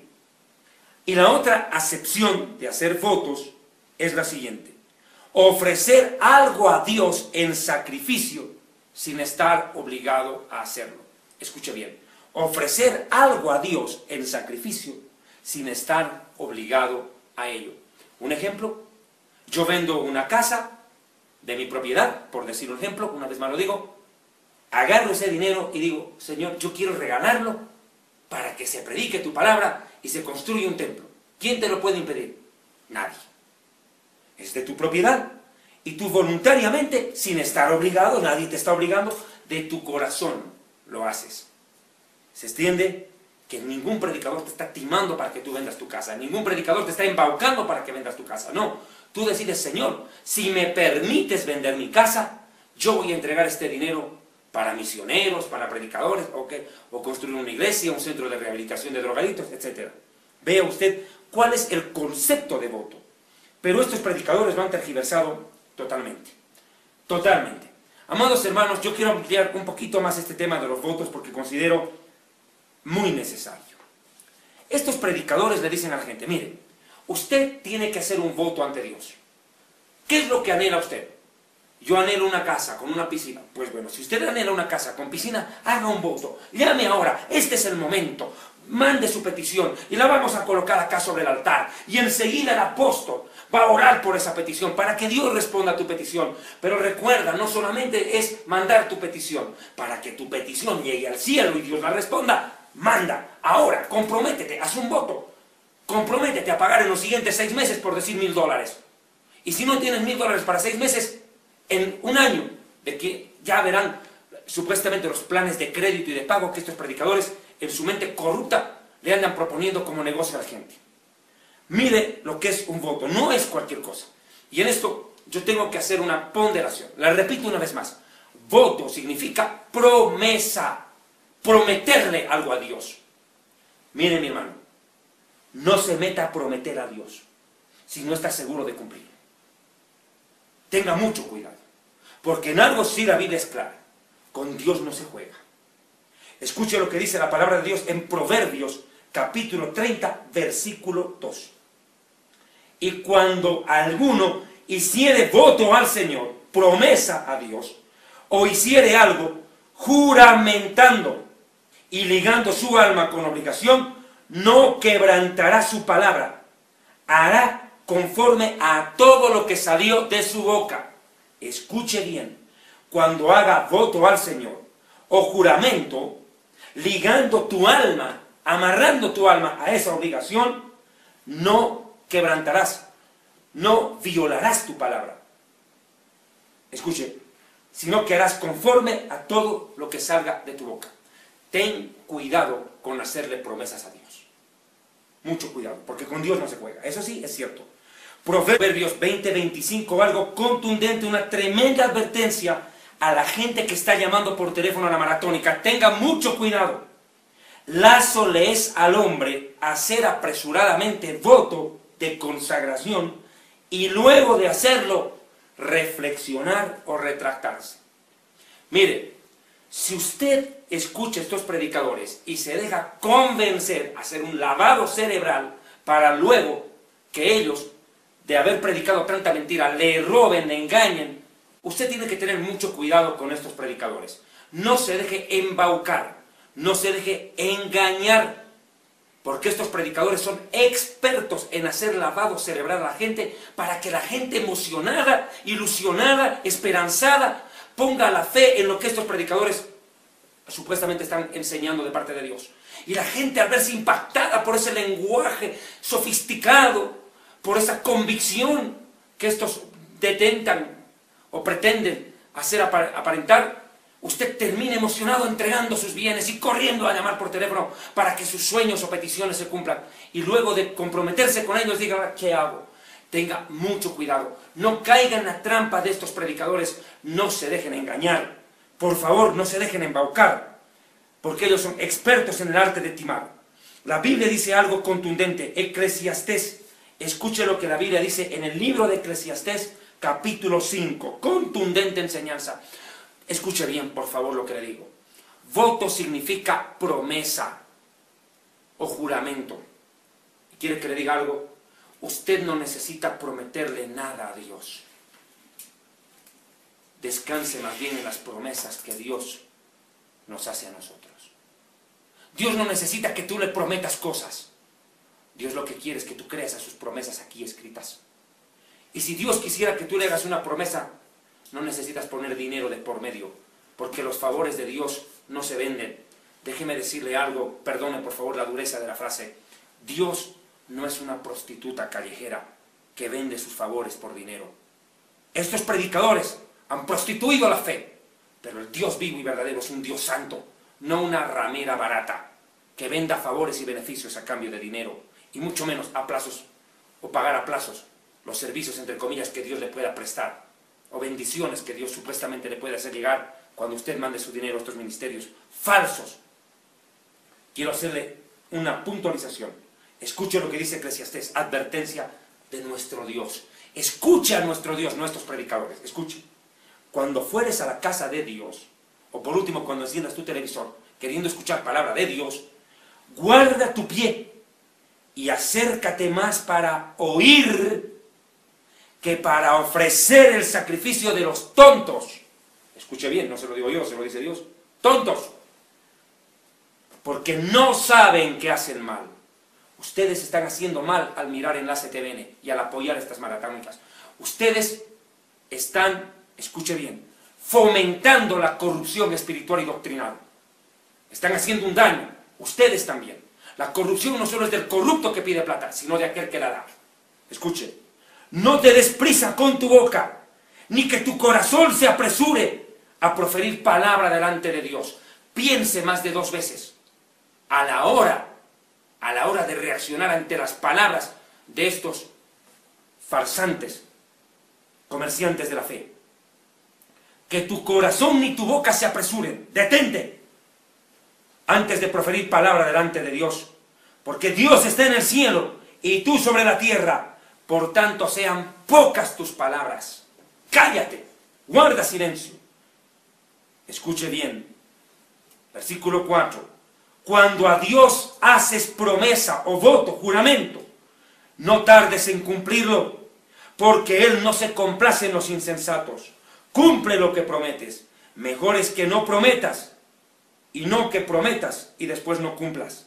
Y la otra acepción de hacer votos es la siguiente: ofrecer algo a Dios en sacrificio sin estar obligado a hacerlo. Escuche bien, ofrecer algo a Dios en sacrificio sin estar obligado a ello. Un ejemplo: yo vendo una casa de mi propiedad, por decir un ejemplo, una vez más lo digo, agarro ese dinero y digo: Señor, yo quiero regalarlo para que se predique tu palabra y se construya un templo. ¿Quién te lo puede impedir? Nadie. Es de tu propiedad. Y tú voluntariamente, sin estar obligado, nadie te está obligando, de tu corazón lo haces. Se extiende que ningún predicador te está timando para que tú vendas tu casa. Ningún predicador te está embaucando para que vendas tu casa. No. Tú decides: Señor, si me permites vender mi casa, yo voy a entregar este dinero para misioneros, para predicadores, o construir una iglesia, un centro de rehabilitación de drogadictos, etc. Vea usted cuál es el concepto de voto. Pero estos predicadores lo han tergiversado totalmente. Totalmente. Amados hermanos, yo quiero ampliar un poquito más este tema de los votos porque considero muy necesario. Estos predicadores le dicen a la gente: mire, usted tiene que hacer un voto ante Dios. ¿Qué es lo que anhela usted? Yo anhelo una casa con una piscina. Pues bueno, si usted anhela una casa con piscina, haga un voto. Llame ahora, este es el momento. Mande su petición y la vamos a colocar acá sobre el altar. Y enseguida el apóstol va a orar por esa petición para que Dios responda a tu petición. Pero recuerda, no solamente es mandar tu petición. Para que tu petición llegue al cielo y Dios la responda, manda. Ahora, comprométete, haz un voto. Comprométete a pagar en los siguientes 6 meses, por decir $1000. Y si no tienes $1000 para 6 meses, en un año, de que ya verán supuestamente los planes de crédito y de pago que estos predicadores en su mente corrupta le andan proponiendo como negocio a la gente. Mire lo que es un voto, no es cualquier cosa. Y en esto yo tengo que hacer una ponderación. La repito una vez más: voto significa promesa, prometerle algo a Dios. Mire, mi hermano, no se meta a prometer a Dios si no está seguro de cumplir. Tenga mucho cuidado, porque en algo sí la Biblia es clara: con Dios no se juega. Escuche lo que dice la palabra de Dios en Proverbios capítulo 30, versículo 2. Y cuando alguno hiciere voto al Señor, promesa a Dios, o hiciere algo juramentando y ligando su alma con obligación, no quebrantará su palabra, hará conforme a todo lo que salió de su boca. Escuche bien: cuando haga voto al Señor o juramento, ligando tu alma, amarrando tu alma a esa obligación, no quebrantarás, no violarás tu palabra. Escuche, sino que harás conforme a todo lo que salga de tu boca. Ten cuidado con hacerle promesas a Dios. Mucho cuidado, porque con Dios no se juega. Eso sí, es cierto. Proverbios 20:25, algo contundente, una tremenda advertencia a la gente que está llamando por teléfono a la maratónica. Tenga mucho cuidado. Lazo le es al hombre hacer apresuradamente voto de consagración y luego de hacerlo reflexionar o retractarse. Mire, si usted escucha estos predicadores y se deja convencer a hacer un lavado cerebral para luego que ellos, de haber predicado tanta mentira, le roben, le engañen, usted tiene que tener mucho cuidado con estos predicadores. No se deje embaucar, no se deje engañar, porque estos predicadores son expertos en hacer lavado cerebral a la gente para que la gente emocionada, ilusionada, esperanzada, ponga la fe en lo que estos predicadores supuestamente están enseñando de parte de Dios. Y la gente, al verse impactada por ese lenguaje sofisticado, por esa convicción que estos detentan o pretenden hacer aparentar, usted termina emocionado entregando sus bienes y corriendo a llamar por teléfono para que sus sueños o peticiones se cumplan. Y luego de comprometerse con ellos, diga, ¿qué hago? Tenga mucho cuidado. No caiga en la trampa de estos predicadores. No se dejen engañar. Por favor, no se dejen embaucar. Porque ellos son expertos en el arte de timar. La Biblia dice algo contundente. Eclesiastés. Escuche lo que la Biblia dice en el libro de Eclesiastés, capítulo 5. Contundente enseñanza. Escuche bien, por favor, lo que le digo. Voto significa promesa o juramento. ¿Y quiere que le diga algo? Usted no necesita prometerle nada a Dios. Descanse más bien en las promesas que Dios nos hace a nosotros. Dios no necesita que tú le prometas cosas. Dios lo que quiere es que tú creas a sus promesas aquí escritas. Y si Dios quisiera que tú le hagas una promesa, no necesitas poner dinero de por medio, porque los favores de Dios no se venden. Déjeme decirle algo, perdone por favor la dureza de la frase. Dios no es una prostituta callejera que vende sus favores por dinero. Estos predicadores han prostituido la fe, pero el Dios vivo y verdadero es un Dios santo, no una ramera barata que venda favores y beneficios a cambio de dinero, y mucho menos a plazos o pagar a plazos los servicios, entre comillas, que Dios le pueda prestar, o bendiciones que Dios supuestamente le puede hacer llegar cuando usted mande su dinero a estos ministerios falsos. Quiero hacerle una puntualización. Escuche lo que dice Eclesiastés, advertencia de nuestro Dios. Escuche a nuestro Dios, no a estos predicadores. Escuche. Cuando fueres a la casa de Dios, o por último cuando enciendas tu televisor, queriendo escuchar palabra de Dios, guarda tu pie y acércate más para oír que para ofrecer el sacrificio de los tontos. Escuche bien, no se lo digo yo, se lo dice Dios. Tontos. Porque no saben que hacen mal. Ustedes están haciendo mal al mirar Enlace TVN y al apoyar estas maratónicas. Ustedes están, escuche bien, fomentando la corrupción espiritual y doctrinal. Están haciendo un daño. Ustedes también. La corrupción no solo es del corrupto que pide plata, sino de aquel que la da. Escuche. No te des prisa con tu boca, ni que tu corazón se apresure a proferir palabra delante de Dios. Piense más de 2 veces. A la hora de reaccionar ante las palabras de estos farsantes, comerciantes de la fe. Que tu corazón ni tu boca se apresuren. Detente antes de proferir palabra delante de Dios. Porque Dios está en el cielo y tú sobre la tierra. Por tanto, sean pocas tus palabras. Cállate, guarda silencio. Escuche bien. Versículo 4. Cuando a Dios haces promesa o voto, juramento, no tardes en cumplirlo, porque Él no se complace en los insensatos. Cumple lo que prometes. Mejor es que no prometas, y no que prometas y después no cumplas.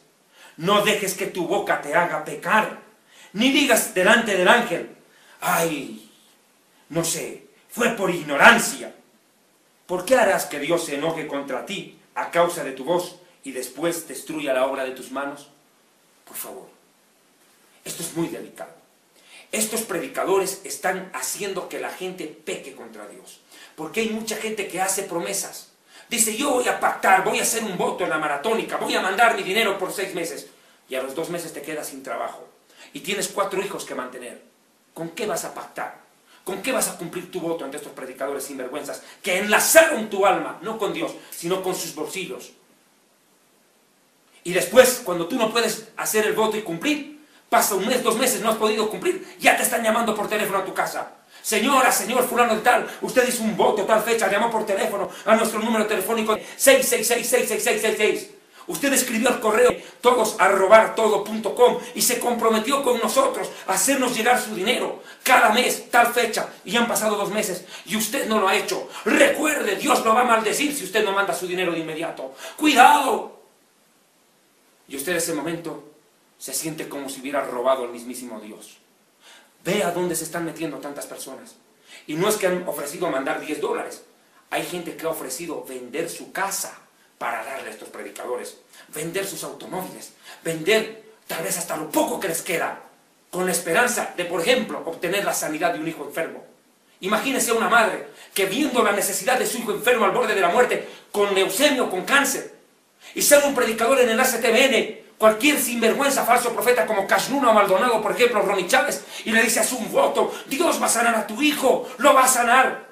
No dejes que tu boca te haga pecar, ni digas delante del ángel, ay, no sé, fue por ignorancia. ¿Por qué harás que Dios se enoje contra ti a causa de tu voz y después destruya la obra de tus manos? Por favor, esto es muy delicado. Estos predicadores están haciendo que la gente peque contra Dios, porque hay mucha gente que hace promesas. Dice, yo voy a pactar, voy a hacer un voto en la maratónica, voy a mandar mi dinero por 6 meses, y a los 2 meses te quedas sin trabajo, y tienes 4 hijos que mantener. ¿Con qué vas a pactar? ¿Con qué vas a cumplir tu voto ante estos predicadores sinvergüenzas que enlazaron tu alma, no con Dios, sino con sus bolsillos? Y después, cuando tú no puedes hacer el voto y cumplir, pasa un mes, 2 meses, no has podido cumplir, ya te están llamando por teléfono a tu casa. Señora, señor fulano de tal, usted hizo un voto tal fecha, llamó por teléfono a nuestro número telefónico 666-66666. Usted escribió al correo todos@todo.com y se comprometió con nosotros a hacernos llegar su dinero cada mes, tal fecha, y han pasado 2 meses y usted no lo ha hecho. Recuerde, Dios lo va a maldecir si usted no manda su dinero de inmediato. ¡Cuidado! Y usted en ese momento se siente como si hubiera robado al mismísimo Dios. Ve a dónde se están metiendo tantas personas. Y no es que han ofrecido mandar $10. Hay gente que ha ofrecido vender su casa para darle a estos predicadores. Vender sus automóviles. Vender tal vez hasta lo poco que les queda. Con la esperanza de, por ejemplo, obtener la sanidad de un hijo enfermo. Imagínese una madre que viendo la necesidad de su hijo enfermo al borde de la muerte, con leucemia o con cáncer, y ser un predicador en el ACTBN, cualquier sinvergüenza falso profeta como Cashnuna o Maldonado, por ejemplo, Ronnie Chávez, y le dice: haz un voto, Dios va a sanar a tu hijo, lo va a sanar.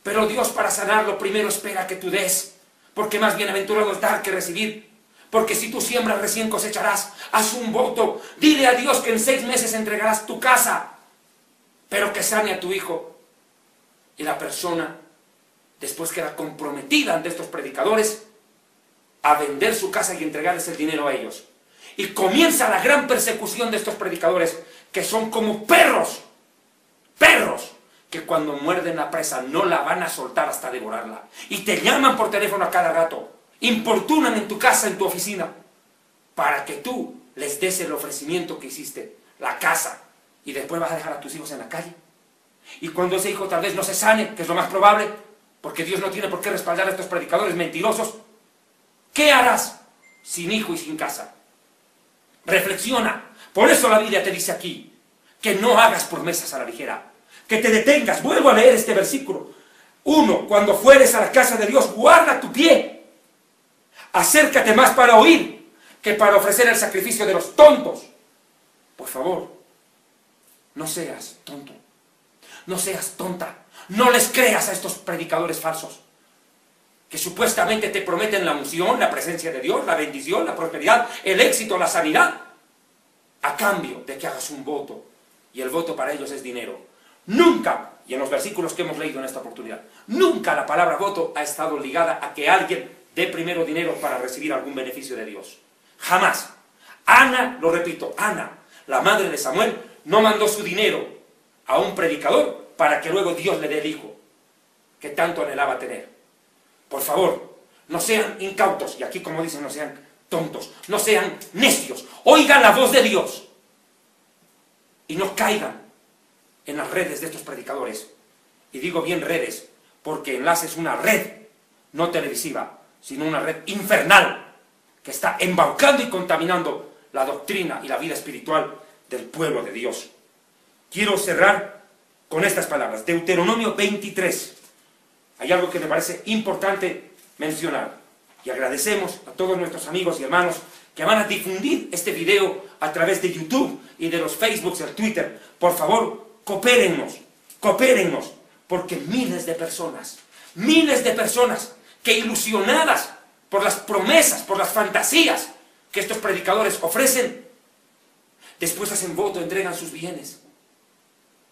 Pero Dios, para sanarlo, primero espera que tú des, porque más bienaventurado es dar que recibir. Porque si tú siembras, recién cosecharás. Haz un voto, dile a Dios que en 6 meses entregarás tu casa, pero que sane a tu hijo. Y la persona, después queda comprometida ante estos predicadores a vender su casa y entregarles el dinero a ellos. Y comienza la gran persecución de estos predicadores, que son como perros, que cuando muerden la presa no la van a soltar hasta devorarla. Y te llaman por teléfono a cada rato, importunan en tu casa, en tu oficina, para que tú les des el ofrecimiento que hiciste, la casa, y después vas a dejar a tus hijos en la calle. Y cuando ese hijo tal vez no se sane, que es lo más probable, porque Dios no tiene por qué respaldar a estos predicadores mentirosos, ¿qué harás sin hijo y sin casa? Reflexiona. Por eso la Biblia te dice aquí que no hagas promesas a la ligera, que te detengas. Vuelvo a leer este versículo. 1. Cuando fueres a la casa de Dios, guarda tu pie. Acércate más para oír que para ofrecer el sacrificio de los tontos. Por favor, no seas tonto. No seas tonta. No les creas a estos predicadores falsos, que supuestamente te prometen la unción, la presencia de Dios, la bendición, la prosperidad, el éxito, la sanidad, a cambio de que hagas un voto. Y el voto para ellos es dinero. Nunca, y en los versículos que hemos leído en esta oportunidad, nunca la palabra voto ha estado ligada a que alguien dé primero dinero para recibir algún beneficio de Dios. Jamás. Ana, lo repito, Ana, la madre de Samuel, no mandó su dinero a un predicador para que luego Dios le dé el hijo que tanto anhelaba tener. Por favor, no sean incautos, y aquí como dicen, no sean tontos, no sean necios. Oigan la voz de Dios y no caigan en las redes de estos predicadores. Y digo bien redes, porque Enlace es una red, no televisiva, sino una red infernal, que está embaucando y contaminando la doctrina y la vida espiritual del pueblo de Dios. Quiero cerrar con estas palabras. Deuteronomio 23. Hay algo que me parece importante mencionar. Y agradecemos a todos nuestros amigos y hermanos que van a difundir este video a través de YouTube y de los Facebooks y el Twitter. Por favor, coopérennos, porque miles de personas que ilusionadas por las promesas, por las fantasías que estos predicadores ofrecen, después hacen voto, entregan sus bienes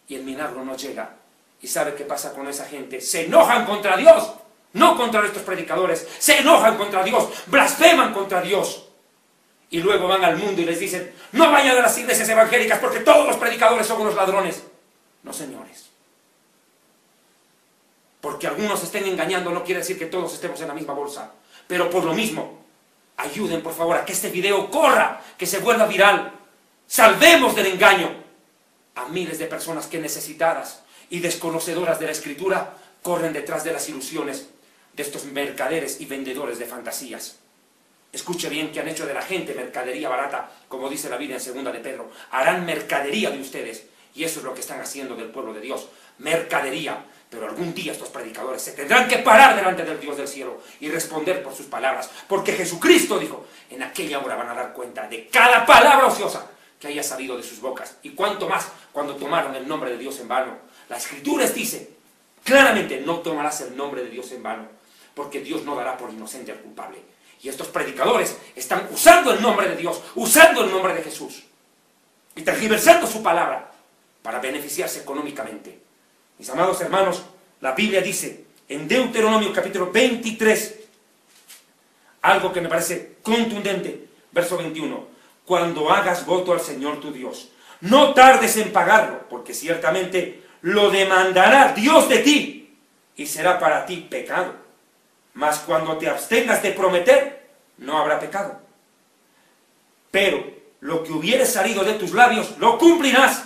y el milagro no llega. ¿Y sabe qué pasa con esa gente? Se enojan contra Dios, no contra estos predicadores, se enojan contra Dios, blasfeman contra Dios. Y luego van al mundo y les dicen: no vayan a las iglesias evangélicas porque todos los predicadores son unos ladrones. No, señores. Porque algunos estén engañando no quiere decir que todos estemos en la misma bolsa. Pero por lo mismo, ayuden por favor a que este video corra, que se vuelva viral. Salvemos del engaño a miles de personas que, necesitadas y desconocedoras de la Escritura, corren detrás de las ilusiones de estos mercaderes y vendedores de fantasías. Escuche bien, que han hecho de la gente mercadería barata, como dice la Biblia en 2 de Pedro. Harán mercadería de ustedes. Y eso es lo que están haciendo del pueblo de Dios. Mercadería. Pero algún día estos predicadores se tendrán que parar delante del Dios del cielo y responder por sus palabras. Porque Jesucristo dijo: en aquella hora van a dar cuenta de cada palabra ociosa que haya salido de sus bocas. Y cuánto más cuando tomaron el nombre de Dios en vano. La Escritura dice claramente: no tomarás el nombre de Dios en vano, porque Dios no dará por inocente al culpable. Y estos predicadores están usando el nombre de Dios, usando el nombre de Jesús y tergiversando su palabra para beneficiarse económicamente. Mis amados hermanos, la Biblia dice en Deuteronomio capítulo 23, algo que me parece contundente, verso 21, cuando hagas voto al Señor tu Dios, no tardes en pagarlo, porque ciertamente lo demandará Dios de ti y será para ti pecado. Mas cuando te abstengas de prometer, no habrá pecado. Pero lo que hubiere salido de tus labios, lo cumplirás,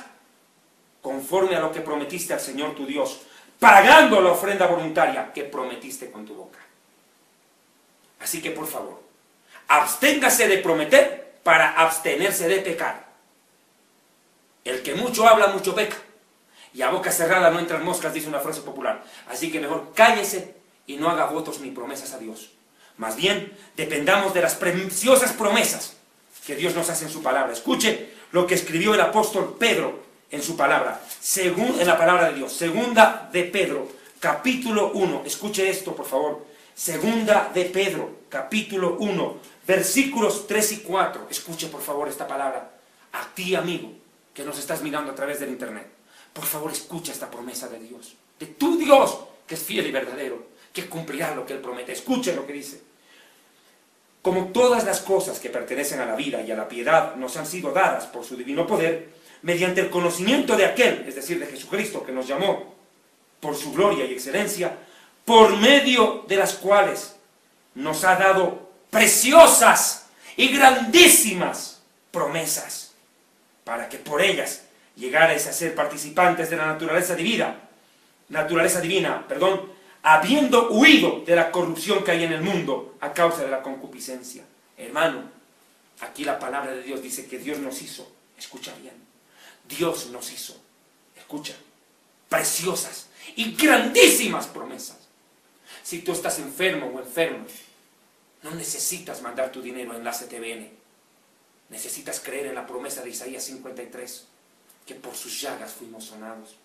conforme a lo que prometiste al Señor tu Dios, pagando la ofrenda voluntaria que prometiste con tu boca. Así que, por favor, absténgase de prometer para abstenerse de pecar. El que mucho habla, mucho peca. Y a boca cerrada no entran moscas, dice una frase popular. Así que mejor cállese y no haga votos ni promesas a Dios. Más bien, dependamos de las preciosas promesas que Dios nos hace en su palabra. Escuche lo que escribió el apóstol Pedro en su palabra, en la palabra de Dios. Segunda de Pedro, capítulo 1. Escuche esto, por favor. Segunda de Pedro, capítulo 1, versículos 3 y 4. Escuche, por favor, esta palabra. A ti, amigo, que nos estás mirando a través del internet. Por favor, escucha esta promesa de Dios. De tu Dios, que es fiel y verdadero, que cumplirá lo que Él promete. Escuche lo que dice. Como todas las cosas que pertenecen a la vida y a la piedad nos han sido dadas por su divino poder, mediante el conocimiento de aquel, es decir, de Jesucristo, que nos llamó por su gloria y excelencia, por medio de las cuales nos ha dado preciosas y grandísimas promesas, para que por ellas llegarais a ser participantes de la naturaleza divina, habiendo huido de la corrupción que hay en el mundo a causa de la concupiscencia. Hermano, aquí la palabra de Dios dice que Dios nos hizo, escucha bien, Dios nos hizo, escucha, preciosas y grandísimas promesas. Si tú estás enfermo o enfermo, no necesitas mandar tu dinero a Enlace TVN. Necesitas creer en la promesa de Isaías 53, que por sus llagas fuimos sanados,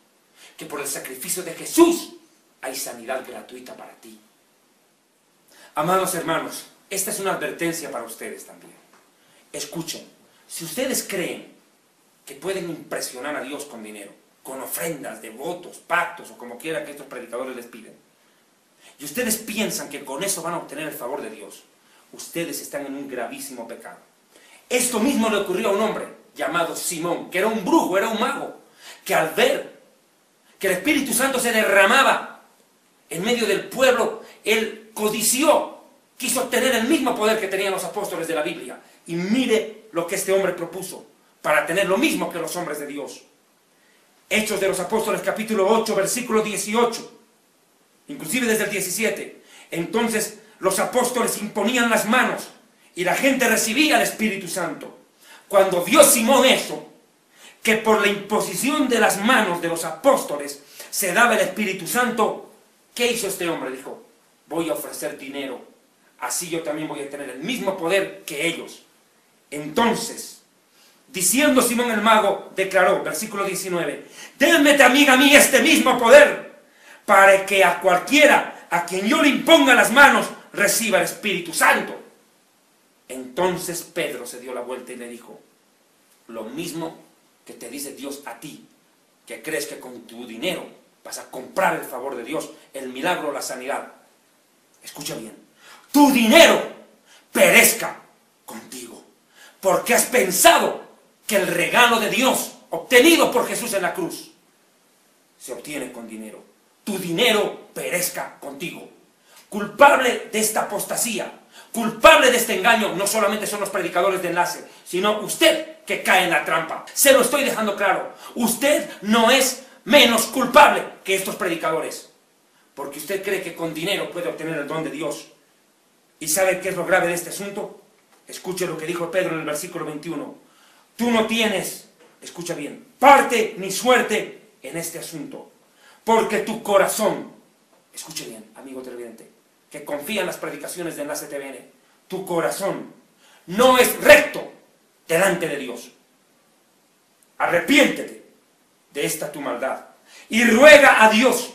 que por el sacrificio de Jesús hay sanidad gratuita para ti. Amados hermanos, esta es una advertencia para ustedes también. Escuchen, si ustedes creen que pueden impresionar a Dios con dinero, con ofrendas, devotos, pactos o como quiera que estos predicadores les piden, y ustedes piensan que con eso van a obtener el favor de Dios, ustedes están en un gravísimo pecado. Esto mismo le ocurrió a un hombre llamado Simón, que era un brujo, era un mago, que al ver que el Espíritu Santo se derramaba en medio del pueblo, él codició, quiso tener el mismo poder que tenían los apóstoles de la Biblia. Y mire lo que este hombre propuso para tener lo mismo que los hombres de Dios. Hechos de los Apóstoles capítulo 8, versículo 18, inclusive desde el 17. Entonces los apóstoles imponían las manos y la gente recibía el Espíritu Santo. Cuando vio Simón eso, que por la imposición de las manos de los apóstoles se daba el Espíritu Santo, ¿qué hizo este hombre? Dijo, voy a ofrecer dinero, así yo también voy a tener el mismo poder que ellos. Entonces, diciendo Simón el mago, declaró, versículo 19, denme también a mí este mismo poder, para que a cualquiera a quien yo le imponga las manos, reciba el Espíritu Santo. Entonces Pedro se dio la vuelta y le dijo, lo mismo que te dice Dios a ti, que crees que con tu dinero vas a comprar el favor de Dios, el milagro o la sanidad. Escucha bien, tu dinero perezca contigo, porque has pensado que el regalo de Dios obtenido por Jesús en la cruz se obtiene con dinero. Tu dinero perezca contigo. Culpable de esta apostasía, culpable de este engaño, no solamente son los predicadores de Enlace, sino usted que cae en la trampa. Se lo estoy dejando claro. Usted no es menos culpable que estos predicadores, porque usted cree que con dinero puede obtener el don de Dios. ¿Y sabe qué es lo grave de este asunto? Escuche lo que dijo Pedro en el versículo 21. Tú no tienes, escucha bien, parte ni suerte en este asunto, porque tu corazón, escuche bien, amigo televidente, que confía en las predicaciones de Enlace TVN, tu corazón no es recto delante de Dios. Arrepiéntete de esta tu maldad y ruega a Dios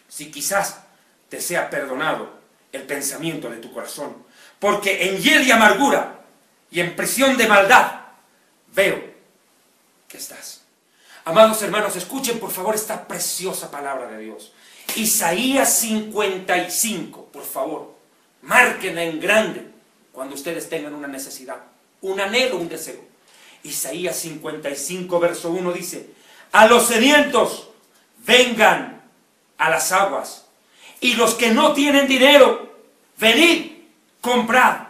si quizás te sea perdonado el pensamiento de tu corazón, porque en hiel y amargura y en prisión de maldad veo que estás. Amados hermanos, escuchen por favor esta preciosa palabra de Dios. Isaías 55, por favor, márquenla en grande cuando ustedes tengan una necesidad, un anhelo, un deseo. Isaías 55, verso 1 dice: a los sedientos vengan a las aguas, y los que no tienen dinero, venid, comprad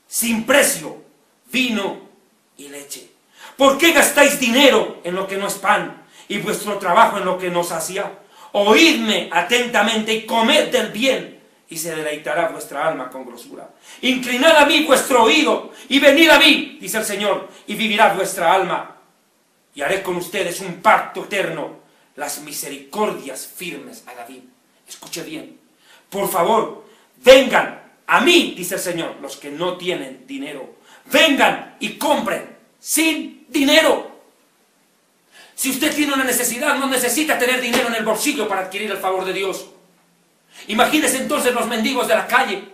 sin precio vino y leche. ¿Por qué gastáis dinero en lo que no es pan, y vuestro trabajo en lo que no sacia? Oídme atentamente y comed del bien, y se deleitará vuestra alma con grosura. Inclinad a mí vuestro oído, y venid a mí, dice el Señor, y vivirá vuestra alma. Y haré con ustedes un pacto eterno, las misericordias firmes a David. Escuche bien, por favor, vengan a mí, dice el Señor, los que no tienen dinero. Vengan y compren sin dinero. Si usted tiene una necesidad, no necesita tener dinero en el bolsillo para adquirir el favor de Dios. Imagínese entonces los mendigos de la calle,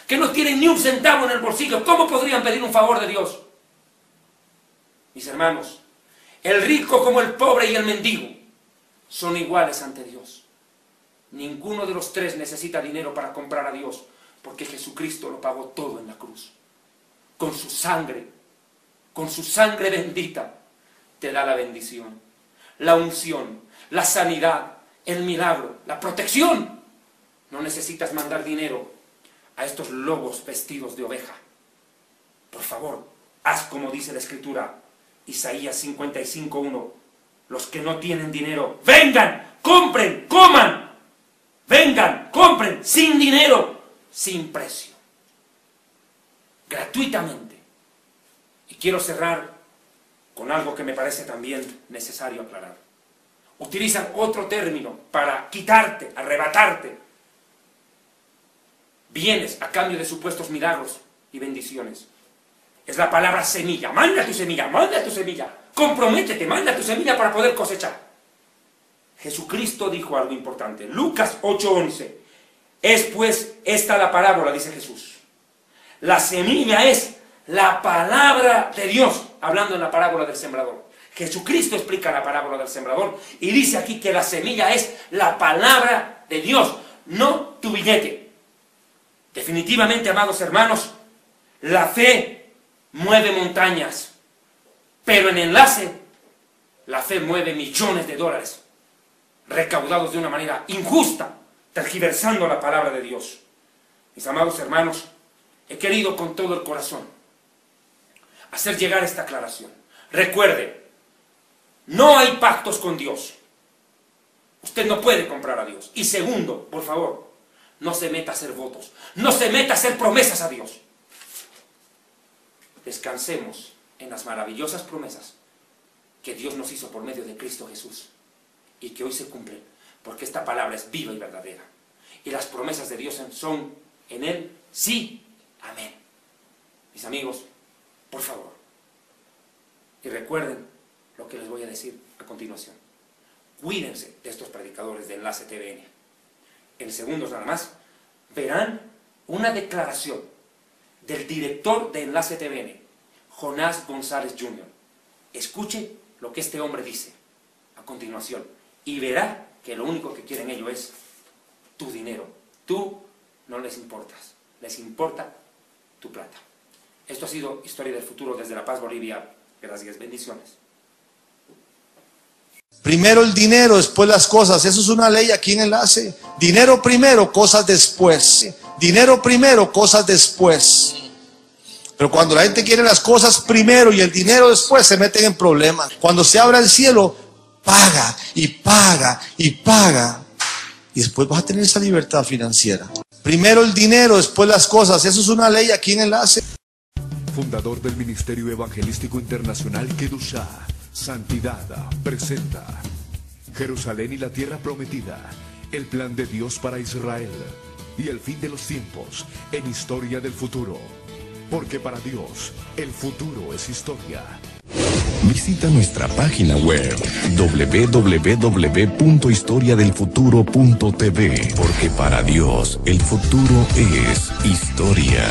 que no tienen ni un centavo en el bolsillo. ¿Cómo podrían pedir un favor de Dios? Mis hermanos, el rico como el pobre y el mendigo son iguales ante Dios. Ninguno de los tres necesita dinero para comprar a Dios, porque Jesucristo lo pagó todo en la cruz. Con su sangre bendita, te da la bendición, la unción, la sanidad, el milagro, la protección. No necesitas mandar dinero a estos lobos vestidos de oveja. Por favor, haz como dice la Escritura, Isaías 55:1. Los que no tienen dinero, vengan, compren, coman. Vengan, compren, sin dinero, sin precio, gratuitamente. Y quiero cerrar con algo que me parece también necesario aclarar. Utilizan otro término para quitarte, arrebatarte bienes a cambio de supuestos milagros y bendiciones. Es la palabra semilla. Manda tu semilla, manda tu semilla. Comprométete, manda tu semilla para poder cosechar. Jesucristo dijo algo importante. Lucas 8:11. Es pues esta la parábola, dice Jesús. La semilla es la palabra de Dios, hablando en la parábola del sembrador. Jesucristo explica la parábola del sembrador y dice aquí que la semilla es la palabra de Dios, no tu billete. Definitivamente, amados hermanos, la fe mueve montañas, pero en enlace, la fe mueve millones de dólares, recaudados de una manera injusta, tergiversando la palabra de Dios. Mis amados hermanos, he querido con todo el corazón hacer llegar esta aclaración. Recuerde, no hay pactos con Dios. Usted no puede comprar a Dios. Y segundo, por favor, no se meta a hacer votos, no se meta a hacer promesas a Dios. Descansemos en las maravillosas promesas que Dios nos hizo por medio de Cristo Jesús y que hoy se cumplen, porque esta palabra es viva y verdadera. Y las promesas de Dios son en Él sí, amén. Mis amigos, por favor, y recuerden lo que les voy a decir a continuación. Cuídense de estos predicadores de Enlace TVN. En segundos nada más verán una declaración del director de Enlace TVN, Jonás González Jr. Escuche lo que este hombre dice a continuación y verá que lo único que quieren ellos es tu dinero. Tú no les importas, les importa tu plata. Esto ha sido Historia del Futuro desde La Paz, Bolivia. Gracias, bendiciones. Primero el dinero, después las cosas. Eso es una ley aquí en Enlace. Dinero primero, cosas después. Dinero primero, cosas después. Pero cuando la gente quiere las cosas primero y el dinero después, se meten en problemas. Cuando se abra el cielo, paga y paga y paga. Y después vas a tener esa libertad financiera. Primero el dinero, después las cosas. Eso es una ley aquí en Enlace. Fundador del Ministerio Evangelístico Internacional Kedushá, Santidad, presenta Jerusalén y la Tierra Prometida, el plan de Dios para Israel y el fin de los tiempos en Historia del Futuro. Porque para Dios, el futuro es historia. Visita nuestra página web www.historiadelfuturo.tv, porque para Dios el futuro es historia.